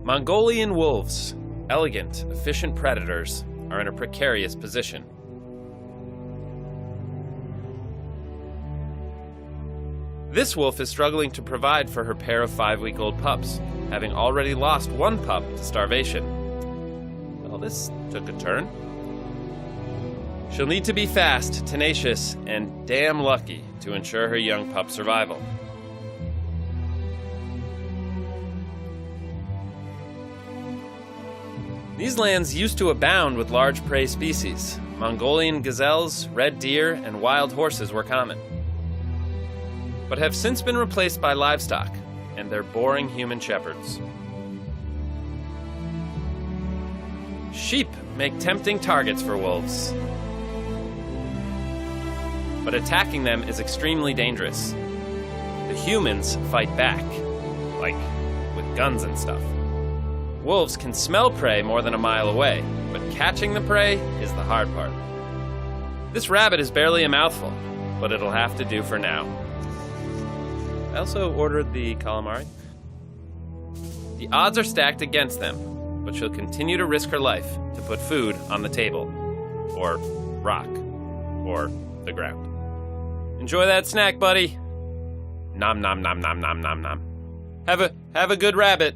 Mongolian wolves, elegant, efficient predators, are in a precarious position. This wolf is struggling to provide for her pair of 5-week-old pups, having already lost one pup to starvation. Well, this took a turn. She'll need to be fast, tenacious, and damn lucky to ensure her young pup's survival. These lands used to abound with large prey species. Mongolian gazelles, red deer, and wild horses were common, but have since been replaced by livestock and their boring human shepherds. Sheep make tempting targets for wolves, but attacking them is extremely dangerous. The humans fight back, like with guns and stuff. Wolves can smell prey more than a mile away, but catching the prey is the hard part. This rabbit is barely a mouthful, but it'll have to do for now. I also ordered the calamari. The odds are stacked against them, but she'll continue to risk her life to put food on the table, or rock, or the ground. Enjoy that snack, buddy. Nom nom nom nom nom nom nom. Have a good rabbit.